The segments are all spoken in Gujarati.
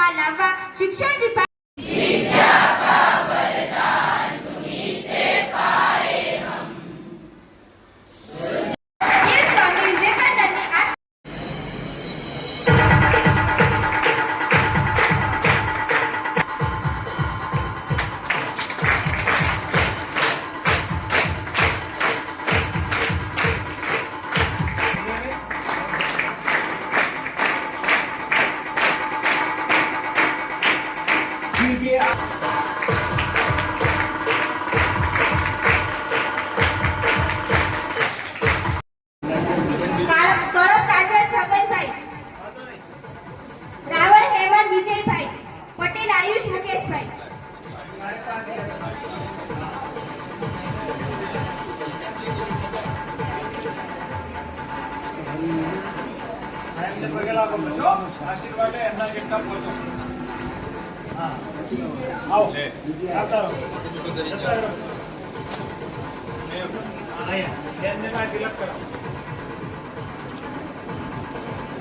અમલમાં લાવવા શિક્ષણ વિભાગ आशीर्वाद है एमना કેટલા પહોંચો હા આવો આવતા રહો આયા બેનને માં તિલક કરો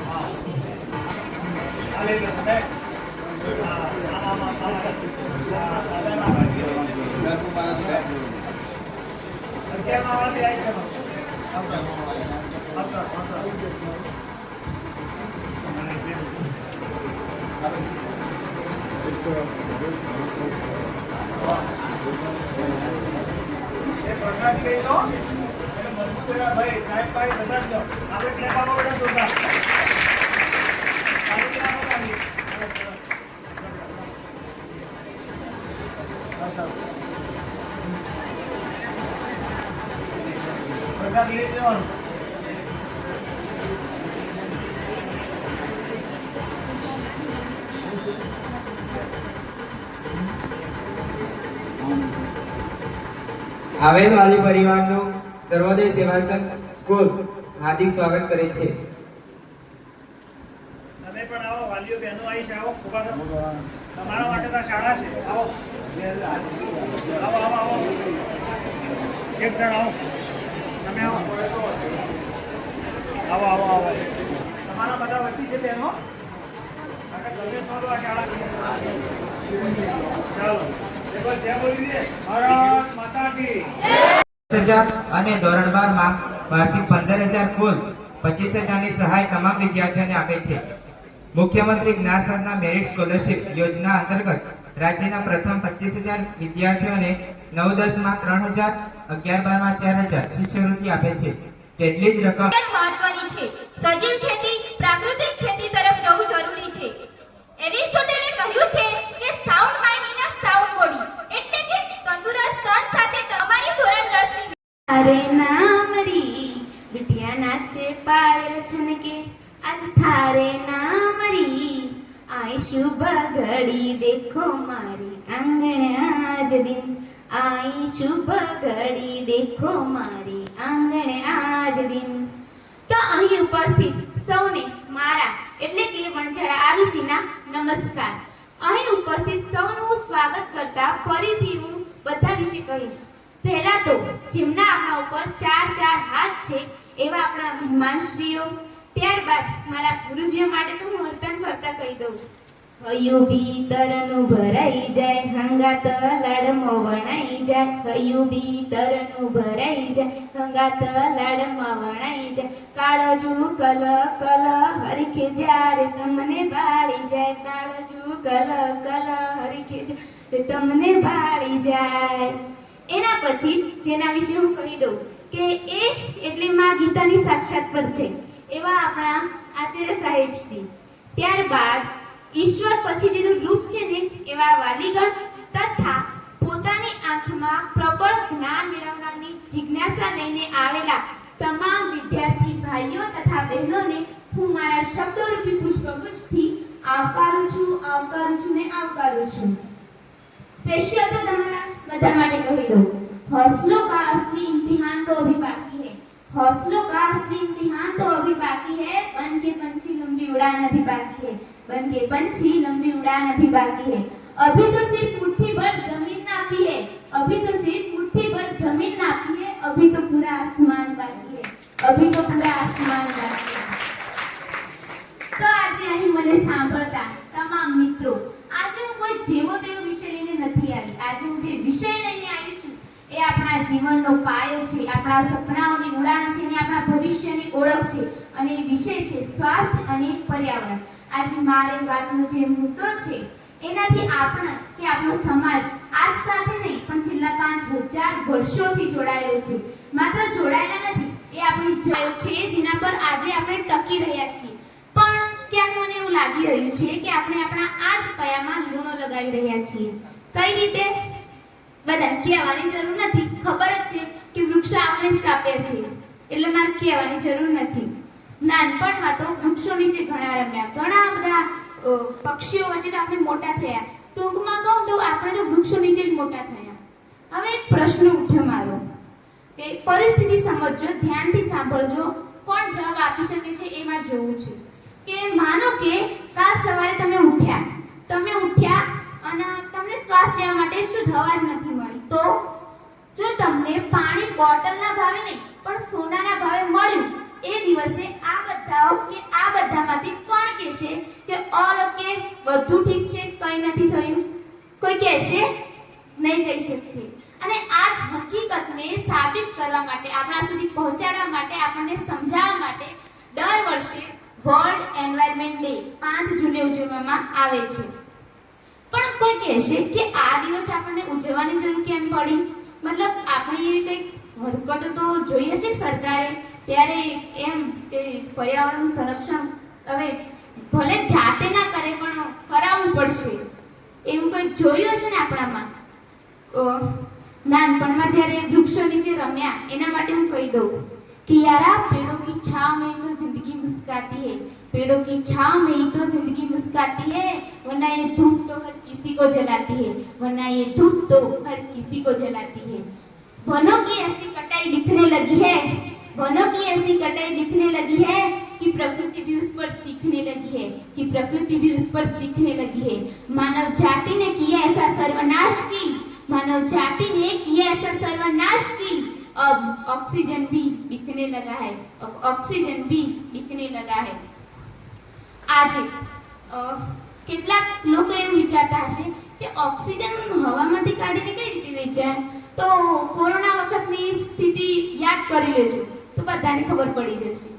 હા આ લે લો તમે प्रसाद ले लो मनसुरा भाई साहेब भाई प्रसाद लो આપણે ક્લેપા બોર્ડ જોતા પ્રસાદ લઈ લેવાનું આવેલ વાલી પરિવારનું સર્વોદય સેવા સંઘ સ્કૂલ હાર્દિક સ્વાગત કરે છે. તમે પણ આવો વાલીઓ બહેનો આવી છે આવો ઉભા થો તમારા માટે તો શાળા છે આવો આવો આવો આવો એક જણ આવો તમે આવો આવો આવો આવો તમારા બધા વચ્ચે છે બહેનો આગળ તમે થોડો આ શાળા ચાલો देखो जय बोली दे भारत माता की 10,000 અને ધોરણ 12 માં વાર્ષિક 15,000 કુલ 25,000 ની સહાય તમામ વિદ્યાર્થીઓને આપે છે. મુખ્યમંત્રી જ્ઞાન સાધના મેરિટ સ્કોલરશિપ યોજના અંતર્ગત રાજ્યના પ્રથમ 25,000 વિદ્યાર્થીઓને 9-10 માં 3,000, 11-12 માં 4,000 શિષ્યવૃત્તિ આપે છે. તેટલી જ રકમ મહત્વની છે. સજીવ ખેતી પ્રાકૃતિક ખેતી તરફ જવું જરૂરી છે. એરિસ્ટોટલે કહ્યું છે કે sound mind in a sound body, એટલે કે તંદુરસ્ત તન સાથે તમારી ધોરણ 10 ની अरे नामरी बिटिया नाचे पायल छनके आज थारे नामरी आए शुभ घड़ी देखो मारी आंगण आज दिन आई शुभ घड़ी देखो मारी आंगण આજ દિન. તો અહીં ઉપસ્થિત સૌને મારા એટલે કે વણઝારા આરુષિના નમસ્કાર. અહીં ઉપસ્થિત સૌનું સ્વાગત કરતા ફરીથી હું બધા વિશે કહીશ. પહેલા તો જેમના આપણા ઉપર 4 હાથ છે એવા આપણા મહેમાનશ્રીઓ, ત્યારબાદ મારા ગુરુજીઓ માટે તો હું વર્તન કરતા કહી દઉં. હયું ભીતરનું ભરાઈ જાય હંગાત લાડમાં વણાઈ જાય, હયું ભીતરનું ભરાઈ જાય હંગાત લાડમાં વણાઈ જાય, કાળજુ કલ કલ હરખે જ્યારે તમને બાળી જાય, કાળજુ કલ કલ હરખે જ્યારે તમને બાળી જાય. એના પછી જેના વિશે હું કહી દઉં કે એ એટલે માં ગીતાની સાક્ષાત પર છે એવા આપણા આચાર્ય સાહેબ શ્રી. ત્યારબાદ ઈશ્વર પછી જેનું રૂપ છે ને એવા વાલીગણ તથા પોતાની આંખમાં પ્રબળ જ્ઞાન મેળવવાની જિજ્ઞાસા લઈને આવેલા તમામ વિદ્યાર્થી ભાઈઓ તથા બહેનોને હું મારા શબ્દરૂપી પુષ્પગુચ્છથી આવકારું છું ને આવકારું છું. स्पेशल तो તમારા બધા માટે કહી દઉં. हौसलों का असली इम्तिहान तो अभी बाकी है, हौसलों का असली इम्तिहान तो अभी बाकी है, बन के पंछी लंबी उड़ान अभी बाकी है, बन के पंछी लंबी उड़ान अभी बाकी है. अभी तो सिर्फ मुट्ठी भर जमीन नापी है, अभी तो सिर्फ मुट्ठी भर जमीन नापी है, अभी तो पूरा आसमान बाकी है, अभी तो पूरा आसमान बाकी है. તો આજે અહીં મને સાંભળતા તમામ મિત્રો આપણા જીવનનો પાયો છે, આપણા સપનાઓની ઉડાન છે અને આપણા ભવિષ્યની ઓળખ છે. અને એ વિષય છે સ્વાસ્થ્ય અને પર્યાવરણ. આજે મારી વાતનો જે મુદ્દો છે એનાથી આપણો સમાજ આજકાલથી નહીં પણ છેલ્લા 5000 વર્ષોથી જોડાયેલો છે. માત્ર જોડાયેલા નથી, એ આપણી જયો છે જેના પર આજે આપણે ટકી રહ્યા છીએ. પણ ક્યાંક મને એવું લાગી રહ્યું છે કે આપણે આપણા આ જ પાયામાં લૂણો લગાવી રહ્યા છીએ. કઈ રીતે? બધાને કહેવાની જરૂર નથી, ખબર જ છે કે વૃક્ષો આપણે જ કાપ્યા છીએ, એટલે મારે કહેવાની જરૂર નથી. નાનપણમાં તો વૃક્ષો નીચે ઘણા રમ્યા, ઘણા બધા પક્ષીઓ વચ્ચે તો આપણે મોટા થયા. ટૂંકમાં કહું તો આપણે તો વૃક્ષો નીચે જ મોટા થયા. હવે એક પ્રશ્ન ઉઠ્યો મારો કે પરિસ્થિતિ સમજજો, ધ્યાનથી સાંભળજો, કોણ જવાબ આપી શકે છે એમાં જોવું છે. કે માનો કે કાલ સવારે તમે ઉઠ્યા અને તમને શ્વાસ લેવા માટે શુદ્ધ હવા જ નથી મળી, તો જો તમને પાણી બોટલના ભાવે નહીં પણ સોનાના ભાવે મળ્યું, એ દિવસે આ બધામાંથી કોણ કહેશે કે ઓલ ઓકે, બધું ઠીક છે, કંઈ નથી થયું? કોઈ કહેશે? નહીં કહી શકશે. અને આ જ હકીકતને સાબિત કરવા માટે, આપણા સુધી પહોંચાડવા માટે, આપણને સમજાવવા માટે દર વર્ષે વર્લ્ડ એન્વાયરમેન્ટ ડે 5 જૂને ઉજવવામાં આવે છે. પણ કોઈ કહેશે કે આ દિવસ આપણને ઉજવવાની જરૂર કેમ પડી? મતલબ આપણી એવી કંઈક હરકતો તો જોઈએ છે સરકારે, ત્યારે એમ કે પર્યાવરણનું સંરક્ષણ હવે ભલે જાતે ના કરે પણ કરાવવું પડશે, એવું કંઈક જોયું છે ને આપણામાં. નાનપણમાં જ્યારે વૃક્ષો નીચે રમ્યા એના માટે હું કહી દઉં कि यारा पेड़ों की छांव में ही तो जिंदगी मुस्कुराती है, पेड़ों की छांव में ही तो जिंदगी मुस्कुराती है, वरना ये धूप तो हर किसी को जलाती है, वरना ये धूप तो हर किसी को जलाती है. वनों की ऐसी कटाई दिखने लगी है, वनों की ऐसी कटाई दिखने लगी है कि प्रकृति भी उस पर चीखने लगी है, कि प्रकृति भी उस पर चीखने लगी है. मानव जाति ने किया ऐसा सर्वनाश की, मानव जाति ने किया ऐसा सर्वनाश की, अब ऑक्सीजन भी बिकने लगा है, अब ऑक्सीजन भी बिकने लगा है. આજે કેટલાક લોકો એવું વિચારતા હશે કે ઓક્સિજન હવામાંથી કાઢીને કઈ રીતે વેચાય, તો કોરોના વખતની સ્થિતિ યાદ કરી લેજો તો બધાને ખબર પડી જશે.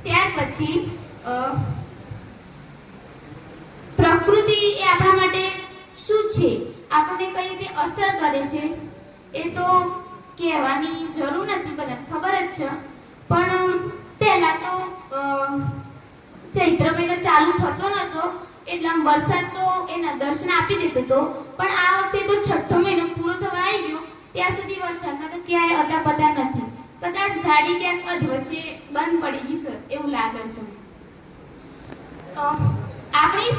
ત્યાર પછી પ્રકૃતિ એ આપણા માટે શું છે, આપણને કઈ રીતે અસર કરે છે એ તો કહેવાની જરૂર નથી, બધાને ખબર જ છે. પણ પહેલા તો ચૈત્ર મહિનો ચાલુ થતો નતો એટલે વરસાદ તો એના દર્શન આપી દેતો હતો, પણ આ વખતે તો 6ઠ્ઠો મહિનો પૂરો થવા આવી ગયો ત્યાં સુધી વરસાદના તો ક્યાંય અતાપતા નથી. કદાચ ગાડી ક્યાંક અધવચ્ચે બંધ પડી ગઈ છે એવું લાગે છે. આપણી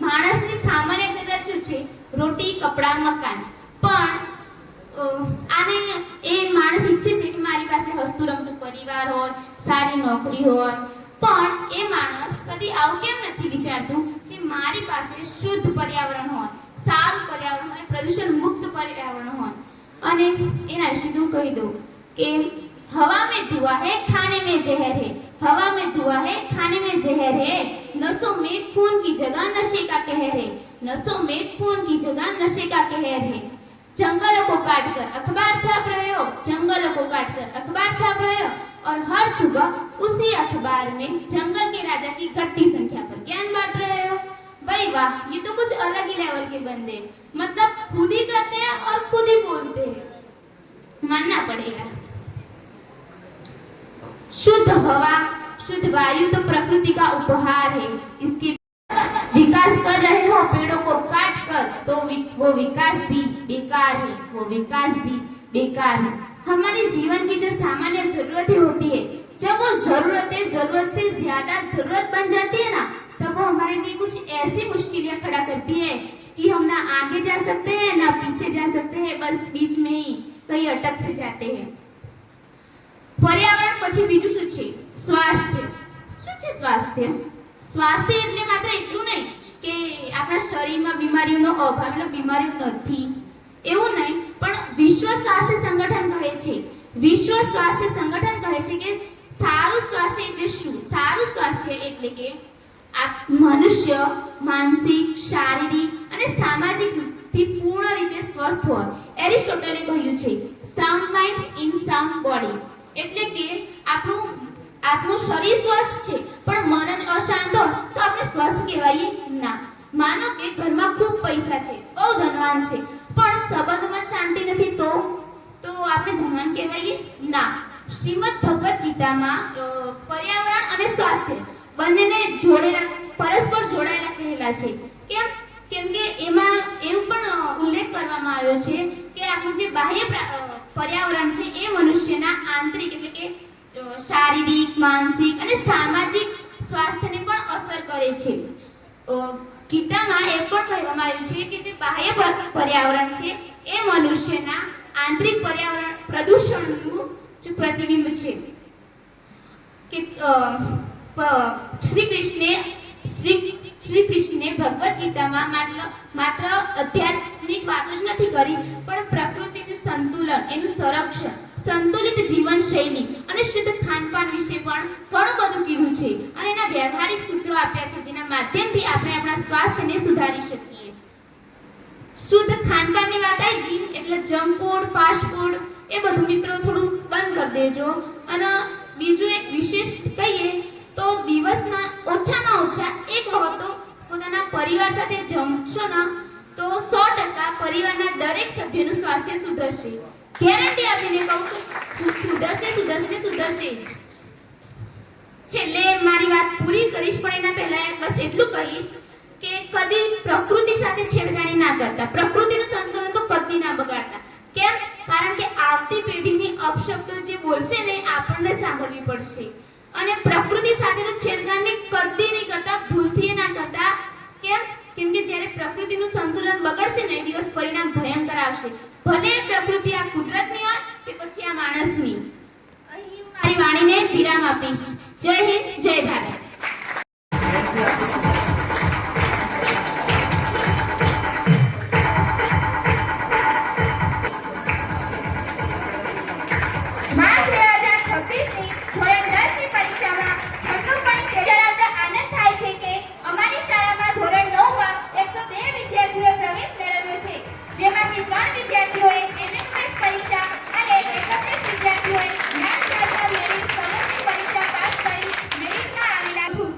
માણસની સામાન્ય જરૂરિયાત શું છે? રોટી, કપડાં, મકાન. પણ આને એ માણસ ઈચ્છે છે કે મારી પાસે હસતું રમતું પરિવાર હોય, સારી નોકરી હોય, પણ એ માણસ કદી આવું કેમ નથી વિચારતું કે મારી પાસે શુદ્ધ પર્યાવરણ હોય, સારું પર્યાવરણ હોય, પ્રદૂષણ મુક્ત પર્યાવરણ હોય. અને એના વિશે હું કહી દઉં કે हवा में धुआं है, खाने में जहर है, हवा में धुआं है, खाने में जहर है, नसों में खून की जगह नशे का कहर है, नसों में खून की जगह नशे का कहर है. जंगलों को काटकर अखबार छाप रहे हो, जंगलों को काटकर अखबार छाप रहे हो, और हर सुबह उसी अखबार में जंगल के राजा की घटती संख्या पर ज्ञान बांट रहे हो. भाई वाह, ये तो कुछ अलग ही लेवल के बंदे, मतलब खुद ही करते हैं और खुद ही बोलते हैं, मानना पड़ेगा. शुद्ध हवा, शुद्ध वायु तो प्रकृति का उपहार है. इसकी विकास कर रहे हो पेड़ों को काट कर, तो वो विकास भी बेकार है, वो विकास भी बेकार है. हमारे जीवन की जो सामान्य जरूरतें होती है, जब वो जरूरतें जरूरत से ज्यादा जरूरत बन जाती है ना, तब वो हमारे लिए कुछ ऐसी मुश्किलें खड़ा करती है कि हम ना आगे जा सकते हैं ना पीछे जा सकते हैं, बस बीच में ही कहीं अटक से जाते हैं. पर्यावरण પછી બીજું શું છે? સ્વાસ્થ્ય. શું છે સ્વાસ્થ્ય? સ્વાસ્થ્ય એટલે માત્ર એટલું નહીં કે આપણા શરીરમાં બીમારીઓનો અભાવ, એટલે બીમારીઓ નથી એવું નહીં, પણ વિશ્વ સ્વાસ્થ્ય સંગઠન કહે છે, વિશ્વ સ્વાસ્થ્ય સંગઠન કહે છે કે સારું સ્વાસ્થ્ય એટલે શું? સારું સ્વાસ્થ્ય એટલે કે આ મનુષ્ય માનસિક, શારીરિક અને સામાજિક થી પૂર્ણ રીતે સ્વસ્થ હોય, એરિસ્ટોટલે કહ્યું છે sound mind in sound body, એટલે કે આપણું શરીર સ્વસ્થ છે પણ મન જ અશાંત હોય તો આપણે સ્વસ્થ કહેવાય ના. માનો કે ઘરમાં ખૂબ પૈસા છે, બહુ ધનવાન છે, પણ સંબંધમાં શાંતિ નથી તો આપણે ધનવાન કહેવાય ના. શ્રીમદ ભગવદ ગીતામાં પર્યાવરણ અને સ્વાસ્થ્ય બંનેને પરસ્પર જોડાયેલા કહેલા છે. કેમ કે એમાં એવું પણ ઉલ્લેખ કરવામાં આવ્યો છે કે આપણું જે બાહ્ય પર્યાવરણ છે એ મનુષ્યના આંતરિક એટલે કે શારીરિક, માનસિક અને સામાજિક સ્વાસ્થ્યને પણ અસર કરે છે. ગીતામાં એ પણ કહેવામાં આવ્યું છે કે જે બાહ્ય પર્યાવરણ છે એ મનુષ્યના આંતરિક પર્યાવરણ પ્રદૂષણનું જે પ્રતિબિંબ છે. કે શ્રી કૃષ્ણે ભગવદ ગીતામાં માત્ર આધ્યાત્મિક વાતો જ નથી કરી પણ પ્રકૃતિનું સંતુલન, એનું સંરક્ષણ, સંતુલિત જીવનશૈલી અને શુદ્ધ ખાનપાન વિશે પણ ઘણું બધું કીધું છે અને એના વ્યવહારિક સૂત્રો આપ્યા છે જેના માધ્યમથી આપણે આપણા સ્વાસ્થ્યને સુધારી શકીએ. શુદ્ધ ખાનપાનની વાત આવી ગઈ એટલે જંક ફૂડ, ફાસ્ટ ફૂડ એ બધું મિત્રો થોડું બંધ કરી દેજો. અને બીજું એક વિશેષ કહીએ તો દિવસમાં ઓછામાં ઓછા એક વખત તો પોતાના પરિવાર સાથે જમશો ને તો 100% પરિવારના દરેક સભ્યનું સ્વાસ્થ્ય સુધરશે. ગેરંટી આપીને કહું તો સુધરશે જ. છેલ્લે મારી વાત પૂરી કરીશ પણ એના પહેલા બસ એટલું કહીશ કે કદી પ્રકૃતિ સાથે છેડખાની ના કરતા, પ્રકૃતિનું સંતુલન તો કદી ના બગાડતા. કેમ? કારણ કે આવતી પેઢીની અપશબ્દો જે બોલશે ને આપણને સાંભળવી પડશે. અને પ્રકૃતિ સાથે તો છેડખાની કદી નહીં કરતા, ભૂલથી ના કરતા. કેમ કે જ્યારે પ્રકૃતિનું સંતુલન બગડશે ને એ દિવસ પરિણામ ભયંકર આવશે. ભલે પ્રકૃતિ આ કુદરતની હોય કે પછી આ માણસની. અહીં મારી વાણીને વિરામ આપીશ. જય હિન્દ, જય ભારત. માર્ચ 2026ની ધોરણ 10ની પરીક્ષામાં છઠ્ઠું પણ જણાવતા આનંદ થાય છે કે અમારી શાળામાં ધોરણ 9માં 102 વિદ્યાર્થીઓએ પ્રવેશ મેળવ્યો છે, જેમાંથી 3 વિદ્યાર્થીઓએ એનએમએસ પરીક્ષા અને 31 વિદ્યાર્થીઓએ જ્ઞાનશાસ્ત્ર મેરિટ સમૂહની પરીક્ષા પાસ કરી મેરિટમાં આવેલા છું.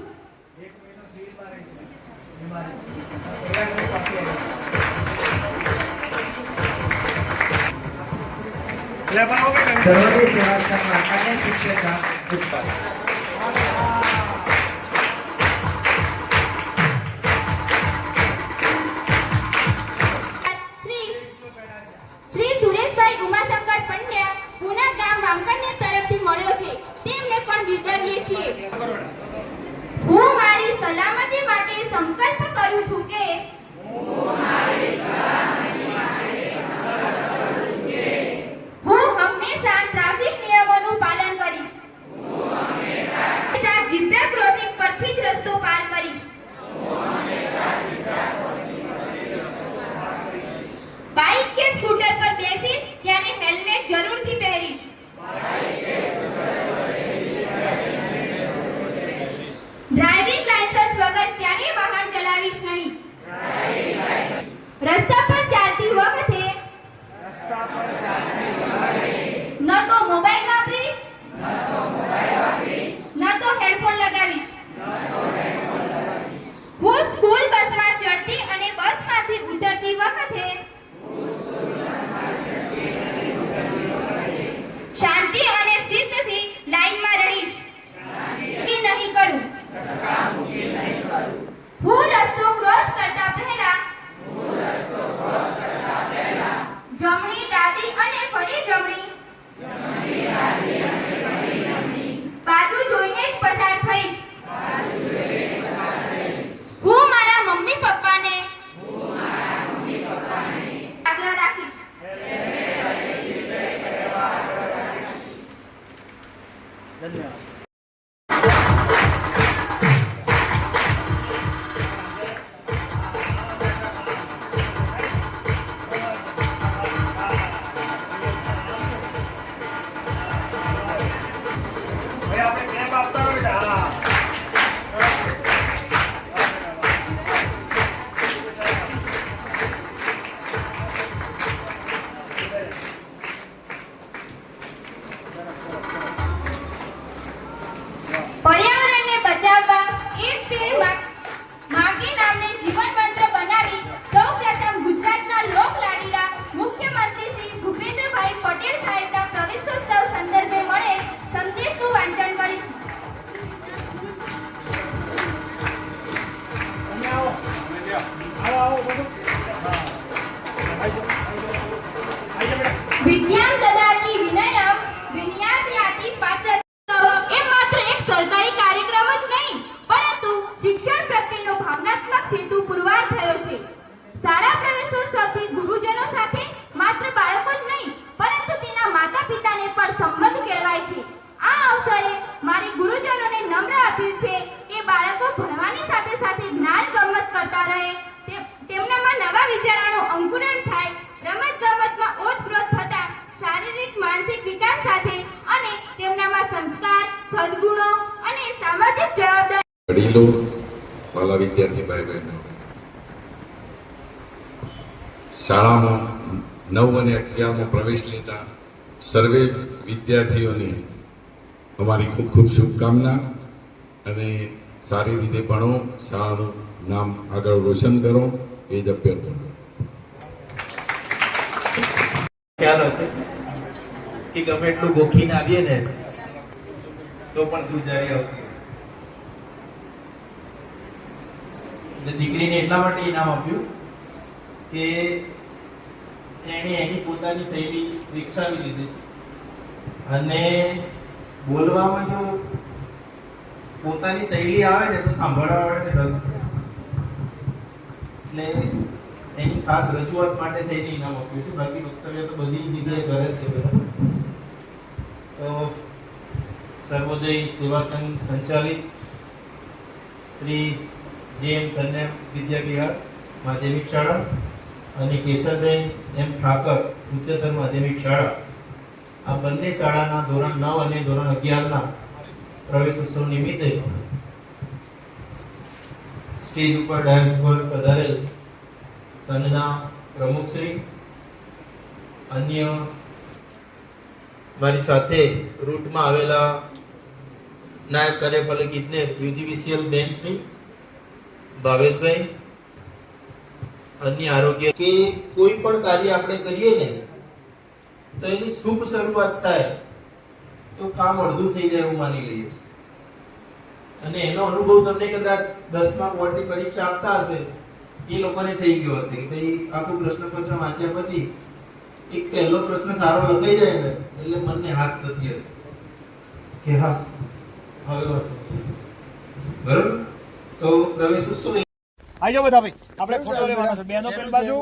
એક મહિનો સીલમાં રહી છે બીમારી ઓલાનો પાસે લે બાબો કે સર્વોદય સેવાશ્રમમાં કન્યા શિક્ષકના ઉત્પાદ. શ્રી સુરેશભાઈ ઉમાશંકર પંડ્યા પુના ગામ વાંકન્ય તરફથી મળ્યો છે, તેમને પણ બિરદાવીએ છીએ. હું મારી સલામતી માટે સંકલ્પ કરું છું કે હું હંમેશા ટ્રાફિક નિયમોનું પાલન કરીશ. હંમેશા ઝીબ્રા ક્રોસિંગ પરથી જ રસ્તો પાર કરીશ. બાઇક કે સ્કૂટર પર બેસીશ ત્યારે હેલ્મેટ જરૂરથી પહેરીશ. ડ્રાઇવિંગ લાયસન્સ વગર ક્યારેય વાહન ચલાવીશ નહીં. રસ્તા પર ચાલતી વખતે ન તો મોબાઈલ વાપરીશ ન તો હેડફોન લગાવીશ. હું સ્કૂલ બસમાં ચડતી અને બસમાંથી ઉતરતી વખતે શાંતિ અને શિસ્તથી લાઈનમાં રહીશ. નહીં કરું. હું રસ્તો ક્રોસ કરતા પહેલા જમણી, ડાબી અને ફરી જમણી બાજુ જોઈને જ પસાર થઈશ. હું મારા મમ્મી પપ્પાને આગ્રહ રાખીશ. ધન્યવાદ. ભાઈ આપણે કેમ આપતા હોય બેટા? હા માનસિક વિકાસ સાથે અને તેમનામાં સંસ્કાર, સદ્ગુણો અને સામાજિક જવાબદારી વડીલો, વાલા વિદ્યાર્થી ભાઈ બહેનો, શાળામાં 9 અને 11માં પ્રવેશ લેતા સર્વે વિદ્યાર્થીઓને અમારી ખૂબ ખૂબ શુભકામના અને સારી રીતે ભણો, શાળાનું નામ આગળ રોશન કરો એ જ અભ્યર્થના. ખ્યાલ હશે કે ગમે એટલું ગોખીને આવીએ ને તો પણ ગુજારી આવતી. એટલે દીકરીને એટલા માટે ઇનામ આપ્યું કે એણે એની પોતાની શૈલી વિકસાવી લીધી છે અને બોલવામાં જો પોતાની શૈલી આવે ને તો સાંભળવા વાળાને રસ પડે. એટલે એની ખાસ રજૂઆત માટે થઈને ઇનામ આપ્યું છે. બાકી વક્તવ્ય તો બધી જગ્યાએ કરે છે બધા. તો સર્વોદય સેવા સંઘ સંચાલિત શ્રી જે.એમ. કન્યા વિદ્યાવિહાર માધ્યમિક શાળા અને કેશરબેન એમ ઠાકર ઉચ્ચતર માધ્યમિક શાળા, આ બંને શાળાના ધોરણ 9 અને ધોરણ 11ના પ્રવેશ ઉત્સવ નિમિત્તે સ્ટેજ ઉપર ડાયસ ઉપર પધારેલ સંઘના પ્રમુખશ્રી, અન્ય મારી સાથે રૂટમાં આવેલા નાયબ કાર્યપાલક ઇજનેર યુજીવીસીએલ બેનશ્રી ભાવેશભાઈ, અન્ય આરોગ્ય, કે કોઈ પણ કાર્ય આપણે કરીએ ને તો એની શુભ શરૂઆત થાય તો કામ અડધું થઈ જાય એવું માની લઈએ છીએ. અને એનો અનુભવ તમને કદાચ 10મા બોર્ડની પરીક્ષા આપતા હશે એ લોકોને થઈ ગયો હશે કે ભાઈ આખું પ્રશ્નપત્ર વાંચ્યા પછી એક પહેલો પ્રશ્ન સારો લખાઈ જાય ને એટલે મનને હાસ થતી હશે કે હા હવે બરાબર. તો પ્રવેશ ઉત્સવ આવી જાઓ બધા ભાઈ, આપણે ફોટો લેવાનો છે. બેનો પેલી બાજુ.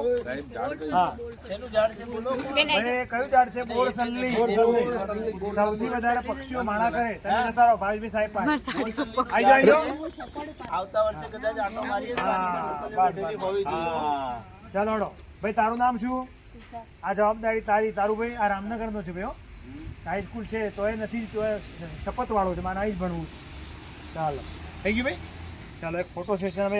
હા, શેનું ઝાડ છે બોલો? ભાઈ કયું ઝાડ છે? બોરસલ્લી. સૌથી વધારે પક્ષીઓ માળા કરે. તમે જતા રહો ભાવેશભાઈ સાહેબ પાસે. આવી જાઓ. આવતા વર્ષે કદાચ આટો મારીએ તો બેઠેલી હોવી જોઈએ. હા, ચાલો હળો. ભાઈ તારું નામ શું? આ જવાબદારી તારી. તારું ભાઈ આ રામનગરનો છે ભાઈ. હાઈસ્કૂલ છે તો એ નથી, તો શપથ વાળો છે. મારે અહીં જ ભણવું છે. ચાલો થઈ ગયું ભાઈ. ચાલો એક ફોટો સેશન.